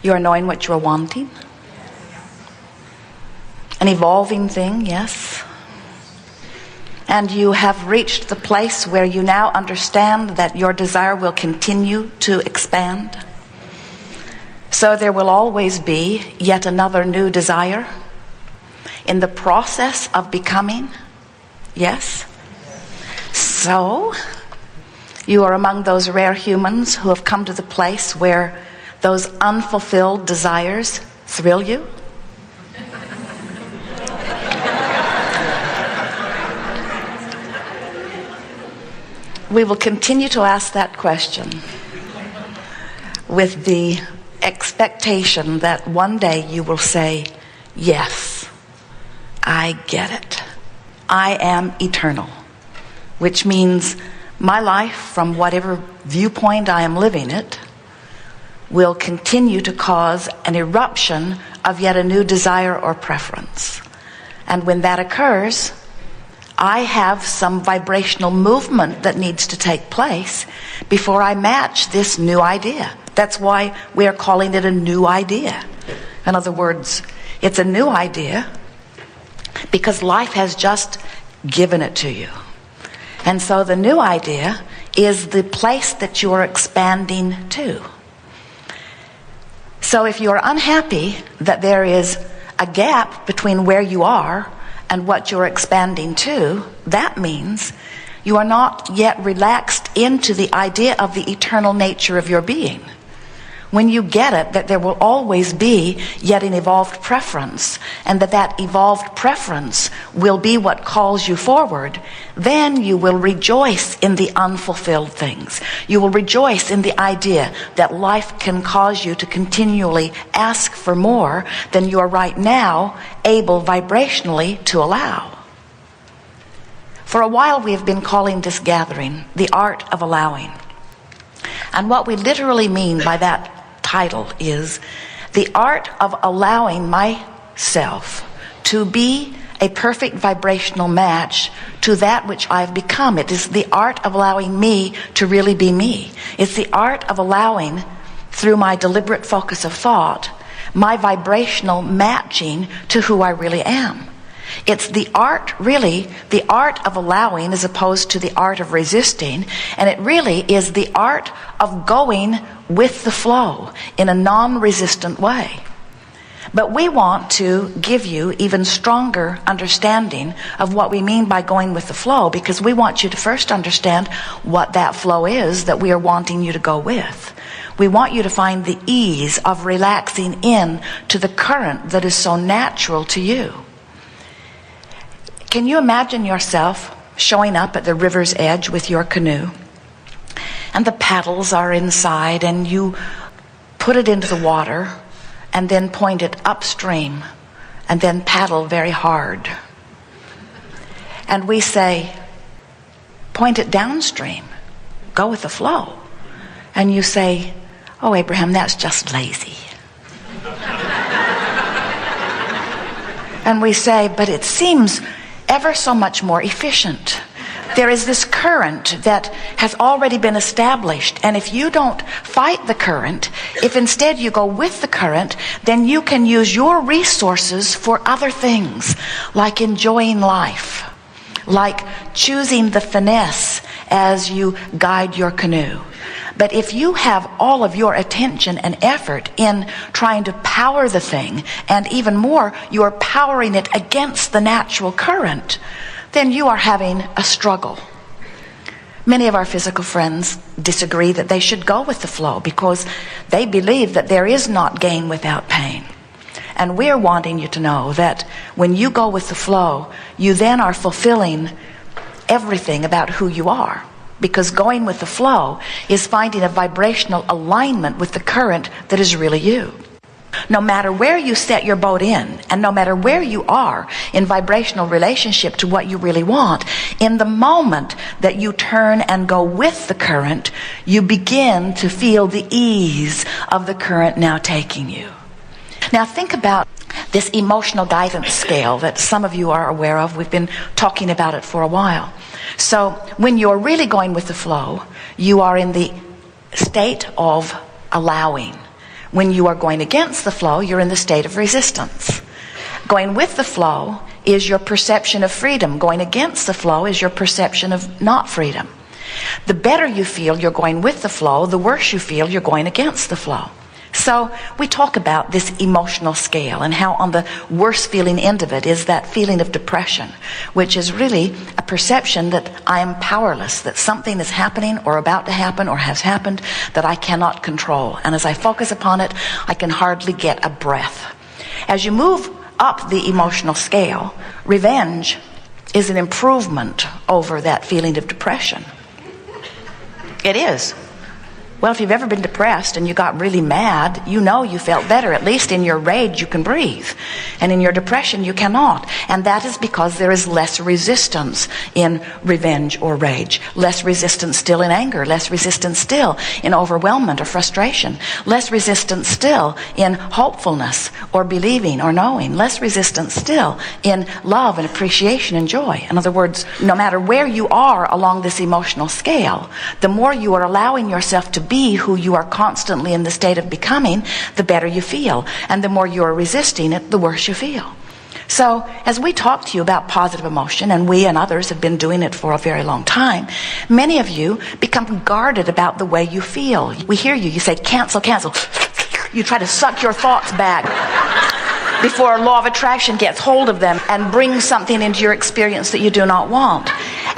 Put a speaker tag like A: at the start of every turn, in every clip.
A: You are knowing what you are wanting. An evolving thing, yes. And you have reached the place where you now understand that your desire will continue to expand. So there will always be yet another new desire in the process of becoming. Yes? So, you are among those rare humans who have come to the place where those unfulfilled desires thrill you. We will continue to ask that question with the expectation that one day you will say, yes, I get it. I am eternal, which means my life, from whatever viewpoint I am living it, will continue to cause an eruption of yet a new desire or preference. And when that occurs, I have some vibrational movement that needs to take place before I match this new idea. That's why we are calling it a new idea. In other words, it's a new idea because life has just given it to you. And so the new idea is the place that you are expanding to. So if you are unhappy that there is a gap between where you are and what you're expanding to, that means you are not yet relaxed into the idea of the eternal nature of your being. When you get it, that there will always be yet an evolved preference, and that evolved preference will be what calls you forward, then you will rejoice in the unfulfilled things. You will rejoice in the idea that life can cause you to continually ask for more than you are right now able vibrationally to allow. For a while we have been calling this gathering the art of allowing. And what we literally mean by that title is the art of allowing myself to be a perfect vibrational match to that which I've become. It is the art of allowing me to really be me. It's the art of allowing, through my deliberate focus of thought, my vibrational matching to who I really am. It's the art, really, the art of allowing as opposed to the art of resisting. And it really is the art of going with the flow in a non-resistant way. But we want to give you even stronger understanding of what we mean by going with the flow, because we want you to first understand what that flow is that we are wanting you to go with. We want you to find the ease of relaxing in to the current that is so natural to you. Can you imagine yourself showing up at the river's edge with your canoe, and the paddles are inside, and you put it into the water and then point it upstream and then paddle very hard. And we say, point it downstream, go with the flow. And you say, oh, Abraham, that's just lazy. And we say, but it seems ever so much more efficient. There is this current that has already been established, and if you don't fight the current, if instead you go with the current, then you can use your resources for other things, like enjoying life, like choosing the finesse as you guide your canoe. But if you have all of your attention and effort in trying to power the thing, and even more, you are powering it against the natural current, then you are having a struggle. Many of our physical friends disagree that they should go with the flow because they believe that there is not gain without pain. And we're wanting you to know that when you go with the flow, you then are fulfilling everything about who you are. Because going with the flow is finding a vibrational alignment with the current that is really you. No matter where you set your boat in, and no matter where you are in vibrational relationship to what you really want, in the moment that you turn and go with the current, you begin to feel the ease of the current now taking you. Now think about this emotional guidance scale that some of you are aware of. We've been talking about it for a while. So when you're really going with the flow, you are in the state of allowing, When you are going against the flow, you're in the state of resistance. Going with the flow is your perception of freedom. Going against the flow is your perception of not freedom. The better you feel you're going with the flow, the worse you feel you're going against the flow. So we talk about this emotional scale and how on the worst feeling end of it is that feeling of depression, which is really a perception that I am powerless, that something is happening or about to happen or has happened that I cannot control. And as I focus upon it, I can hardly get a breath. As you move up the emotional scale, revenge is an improvement over that feeling of depression. It is. Well, if you've ever been depressed and you got really mad, you know you felt better. At least in your rage you can breathe. And in your depression you cannot. And that is because there is less resistance in revenge or rage. Less resistance still in anger. Less resistance still in overwhelmment or frustration. Less resistance still in hopefulness or believing or knowing. Less resistance still in love and appreciation and joy. In other words, no matter where you are along this emotional scale, the more you are allowing yourself to be who you are constantly in the state of becoming, the better you feel. And the more you are resisting it, the worse you feel. So as we talk to you about positive emotion, and we and others have been doing it for a very long time, many of you become guarded about the way you feel. We hear you, you say, cancel, cancel. You try to suck your thoughts back before law of attraction gets hold of them and brings something into your experience that you do not want.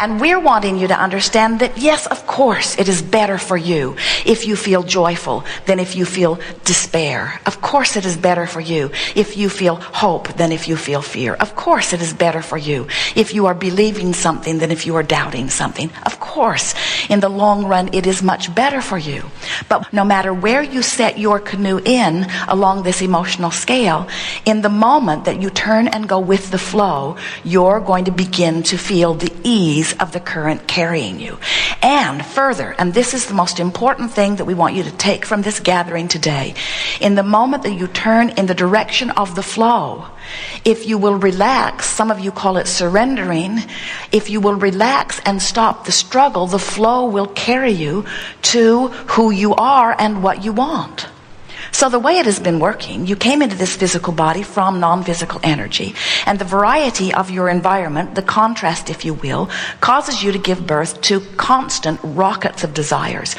A: And we're wanting you to understand that, yes, of course, it is better for you if you feel joyful than if you feel despair. Of course it is better for you if you feel hope than if you feel fear. Of course it is better for you if you are believing something than if you are doubting something. Of course, in the long run, it is much better for you. But no matter where you set your canoe in along this emotional scale, in the moment that you turn and go with the flow, you're going to begin to feel the ease of the current carrying you. And further, and this is the most important thing that we want you to take from this gathering today, in the moment that you turn in the direction of the flow, if you will relax, some of you call it surrendering, if you will relax and stop the struggle, the flow will carry you to who you are and what you want. So the way it has been working, you came into this physical body from non-physical energy, and the variety of your environment, the contrast, if you will, causes you to give birth to constant rockets of desires.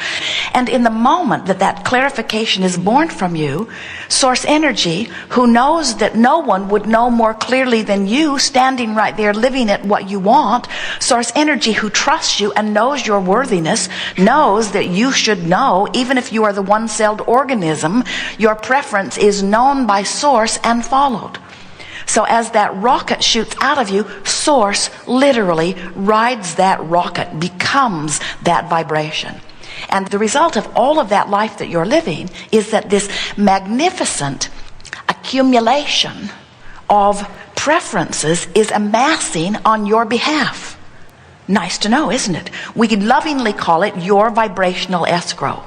A: And in the moment that that clarification is born from you, source energy, who knows that no one would know more clearly than you, standing right there living at what you want, source energy who trusts you and knows your worthiness, knows that you should know, even if you are the one-celled organism, your preference is known by source and followed. So as that rocket shoots out of you, source literally rides that rocket, becomes that vibration. And the result of all of that life that you're living is that this magnificent accumulation of preferences is amassing on your behalf. Nice to know, isn't it? We could lovingly call it your vibrational escrow.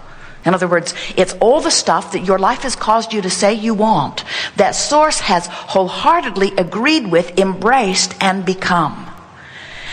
A: In other words, it's all the stuff that your life has caused you to say you want, that source has wholeheartedly agreed with, embraced, and become.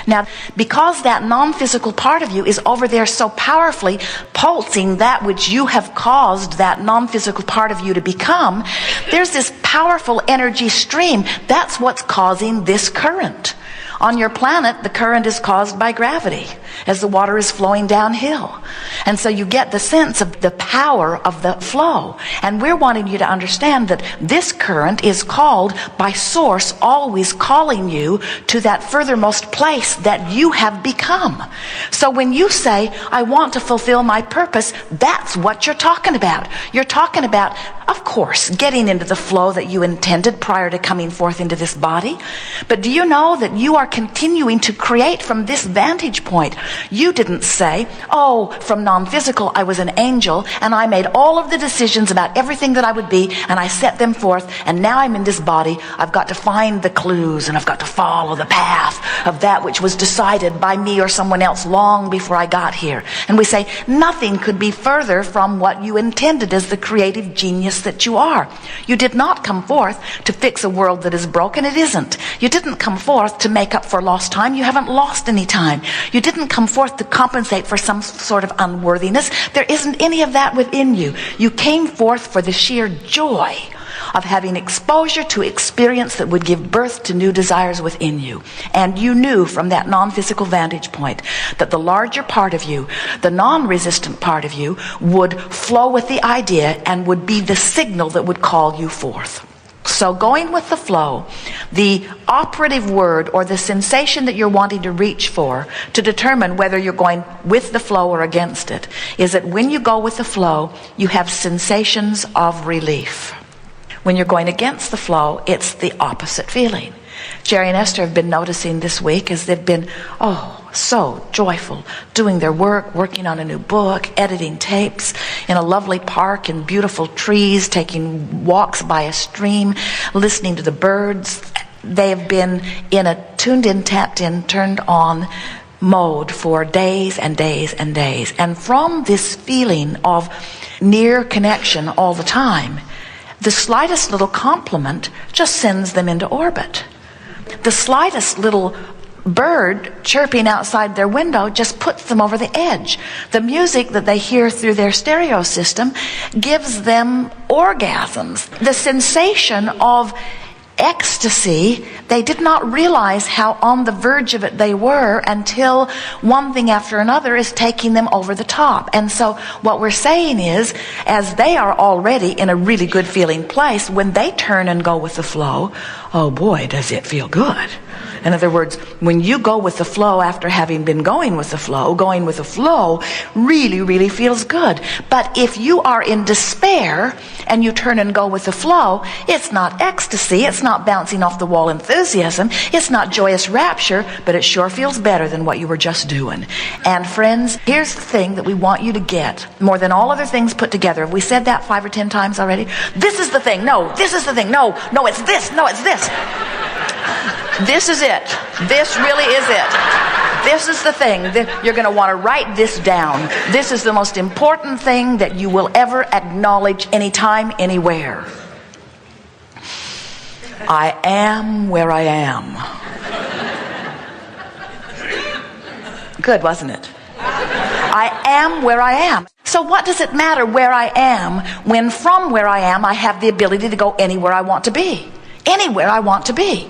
A: Now, because that non-physical part of you is over there so powerfully pulsing that which you have caused that non-physical part of you to become, there's this powerful energy stream. That's what's causing this current. On your planet, the current is caused by gravity as the water is flowing downhill. And so you get the sense of the power of the flow. And we're wanting you to understand that this current is called by source, always calling you to that furthermost place that you have become. So when you say, I want to fulfill my purpose, that's what you're talking about. You're talking about, of course, getting into the flow that you intended prior to coming forth into this body. But do you know that you are continuing to create from this vantage point? You didn't say, oh, from non-physical I was an angel and I made all of the decisions about everything that I would be and I set them forth, and now I'm in this body. I've got to find the clues and I've got to follow the path of that which was decided by me or someone else long before I got here. And we say nothing could be further from what you intended as the creative genius genius that you are. You did not come forth to fix a world that is broken. It isn't. You didn't come forth to make up for lost time. You haven't lost any time. You didn't come forth to compensate for some sort of unworthiness. There isn't any of that within you. You came forth for the sheer joy of having exposure to experience that would give birth to new desires within you. And you knew from that non-physical vantage point that the larger part of you, the non-resistant part of you, would flow with the idea and would be the signal that would call you forth. So going with the flow, the operative word or the sensation that you're wanting to reach for to determine whether you're going with the flow or against it, is that when you go with the flow, you have sensations of relief. When you're going against the flow, it's the opposite feeling. Jerry and Esther have been noticing this week as they've been, so joyful, doing their work, working on a new book, editing tapes, in a lovely park in beautiful trees, taking walks by a stream, listening to the birds. They've been in a tuned-in, tapped-in, turned-on mode for days and days and days. And from this feeling of near connection all the time, the slightest little compliment just sends them into orbit. The slightest little bird chirping outside their window just puts them over the edge. The music that they hear through their stereo system gives them orgasms. The sensation of ecstasy, they did not realize how on the verge of it they were until one thing after another is taking them over the top. And so what we're saying is, as they are already in a really good feeling place, when they turn and go with the flow, oh boy, does it feel good. In other words, when you go with the flow after having been going with the flow really, really feels good. But if you are in despair and you turn and go with the flow, it's not ecstasy, it's not bouncing off the wall enthusiasm, it's not joyous rapture, but it sure feels better than what you were just doing. And friends, here's the thing that we want you to get, more than all other things put together. Have we said that 5 or 10 times already? This is the thing. No, this is the thing. No, it's this. No, it's this. This is it. This really is it. This is the thing. You're going to want to write this down. This is the most important thing that you will ever acknowledge anytime, anywhere. I am where I am. Good, wasn't it? I am where I am. So what does it matter where I am when from where I am I have the ability to go anywhere I want to be? Anywhere I want to be.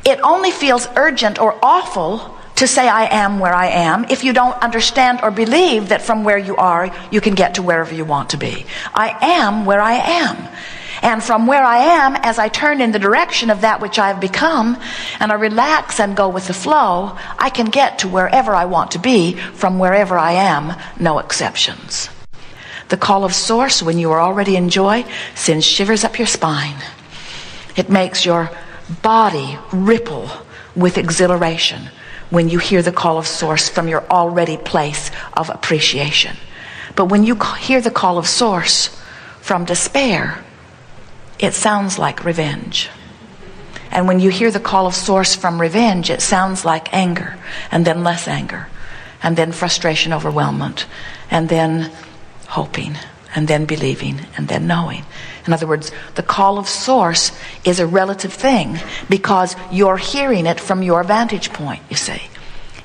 A: It only feels urgent or awful to say I am where I am if you don't understand or believe that from where you are, you can get to wherever you want to be. I am where I am. And from where I am, as I turn in the direction of that which I have become, and I relax and go with the flow, I can get to wherever I want to be from wherever I am, no exceptions. The call of source, when you are already in joy, sends shivers up your spine. It makes your body ripple with exhilaration when you hear the call of source from your already place of appreciation. But when you hear the call of source from despair, it sounds like revenge. And when you hear the call of source from revenge, it sounds like anger, and then less anger, and then frustration, overwhelmment, and then hoping, and then believing, and then knowing. In other words, the call of source is a relative thing because you're hearing it from your vantage point, you see.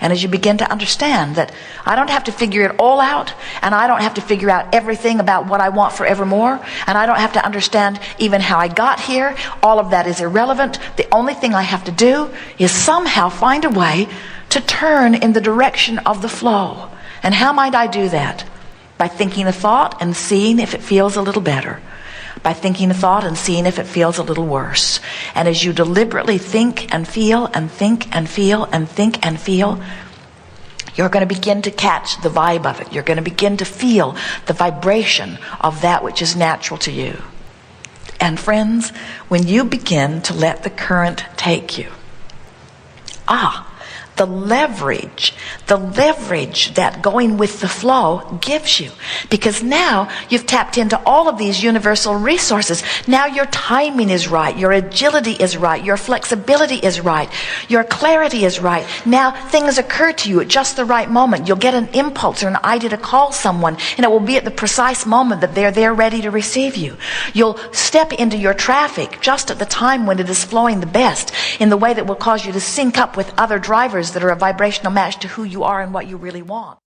A: And as you begin to understand that I don't have to figure it all out, and I don't have to figure out everything about what I want forevermore, and I don't have to understand even how I got here, all of that is irrelevant. The only thing I have to do is somehow find a way to turn in the direction of the flow. And how might I do that? By thinking a thought and seeing if it feels a little better. By thinking a thought and seeing if it feels a little worse. And as you deliberately think and feel and think and feel and think and feel, you're going to begin to catch the vibe of it. You're going to begin to feel the vibration of that which is natural to you. And friends, when you begin to let the current take you, the leverage that going with the flow gives you. Because now you've tapped into all of these universal resources. Now your timing is right, your agility is right, your flexibility is right, your clarity is right. Now things occur to you at just the right moment. You'll get an impulse or an idea to call someone, and it will be at the precise moment that they're there ready to receive you. You'll step into your traffic just at the time when it is flowing the best, in the way that will cause you to sync up with other drivers that are a vibrational match to who you are and what you really want.